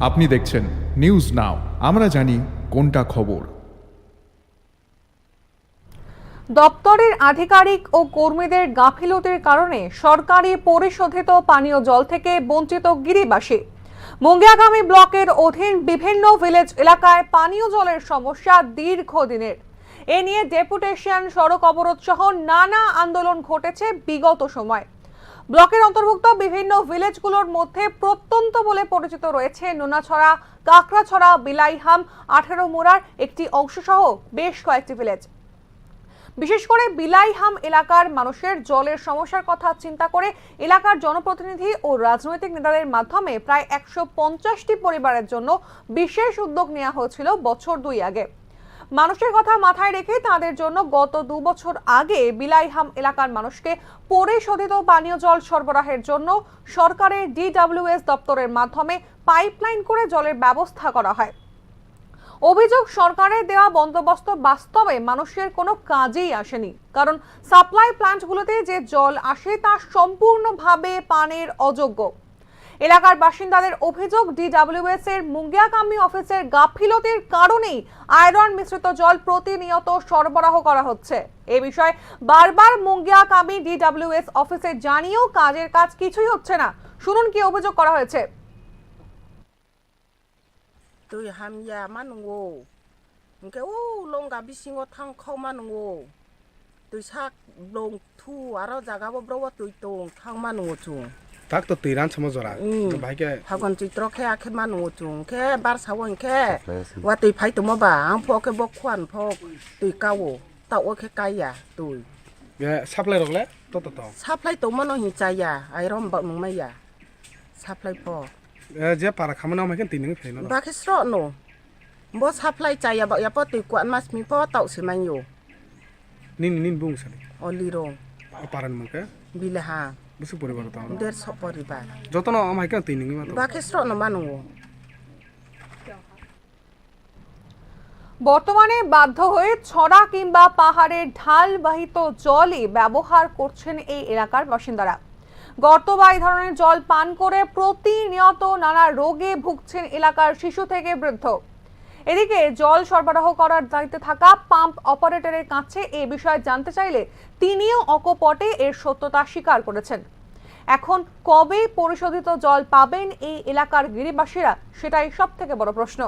আপনি দেখছেন news now, আমরা জানি কোনটা খবর। দপ্তরের আধিকারিক ও কর্মীদের গাফিলতির কারণে সরকারি পরিশোধিত পানীয় জল থেকে বঞ্চিত গিরিবাসী। মুঙ্গিয়াগামী ব্লকের অধীন বিভিন্ন ভিলেজ এলাকায় পানীয় জলের সমস্যা দীর্ঘদিনের। এ নিয়ে ডেপুটেশন, সড়ক অবরোধ সহ নানা আন্দোলন ঘটেছে বিগত সময়। ব্লকের অন্তর্ভুক্ত বিভিন্ন ভিলেজগুলোর মধ্যে প্রত্যন্ত বলে পরিচিত রয়েছে নোনাছড়া, কাকড়াছড়া, বিলাইহাম, 18 মুড়ার একটি অংশ সহ বেশ কয়েকটি ভিলেজ। বিশেষ করে বিলাইহাম এলাকার মানুষের জলের সমস্যার কথা চিন্তা করে এলাকার জনপ্রতিনিধি ও রাজনৈতিক নেতাদের মাধ্যমে প্রায় 150টি পরিবারের জন্য বিশেষ উদ্যোগ নেওয়া হয়েছিল বছর 2 আগে। মানুষের কথা মাথায় রেখে তাদের জন্য গত 2 বছর আগে বিলাইহাম এলাকার মানুষকে পরিশোধিত পানীয় জল সরবরাহের জন্য সরকারের DWS দপ্তরের মাধ্যমে পাইপলাইন করে জলের ব্যবস্থা করা হয়। অভিযোগ, সরকারের দেওয়া বন্দোবস্ত বাস্তবে মানুষের কোনো কাজেই আসেনি, কারণ সাপ্লাই প্ল্যান্টগুলোতে যে জল আসে তা সম্পূর্ণভাবে পানের অযোগ্য। এলাকার বাসিন্দাদের অভিযোগ, DWS এর মুঙ্গিয়াকামী অফিসের গাফিলতির কারণেই আয়রন মিশ্রিত জল প্রতিনিয়ত সরবরাহ করা হচ্ছে। এ বিষয়ে বারবার মুঙ্গিয়াকামী DWS অফিসে জানিয়েও কাজের কাজ কিছুই হচ্ছে না। শুনুন কি অভিযোগ করা হয়েছে। tôi ham ya man ngô cái lông gà bị sinh thang khâu man ngô tôi sắc lông thu ở đó jaga bố bố tôi tông thang man ngô chung tak to tiran sama jora bhai ke hagon tôi trok khe khe man ngô chung khe bar sawon khe wa tôi phai tôi ma ba ang pho ke bok khwan pho tôi cao tao khe kai ya tôi ye supply rokle to supply to man hi chai ya ai rom ba mong mai ya supply pho je para khamana ma ken tining phei no ba ke sro no bo supply chai ya ba ya po tôi kwan mas mi pho tao se man yo nin bung sali oli rong paran ma ke bilaha busu poribar ta 150 পরিবার jotono am ha ken tining ma to ba ke sro no manu বর্তমানে বাধ্য হয়ে ছড়া কিংবা পাহাড়ের ঢাল বাহিত জলই ব্যবহার করছেন এই এলাকার বাসিন্দারা। গর্ত বা এই ধরনের জল পান করে প্রতিনিয়ত নানা রোগে ভুগছেন এলাকার শিশু থেকে বৃদ্ধ। এদিকে জল সরবরাহ করার দায়িত্বে থাকা পাম্প অপারেটরের কাছে এ বিষয়ে জানতে চাইলে তিনিও অকপটে এর সত্যতা স্বীকার করেছেন। এখন কবে পরিশোধিত জল পাবেন এই এলাকার গিরিবাসীরা, সেটাই সবথেকে বড় প্রশ্ন।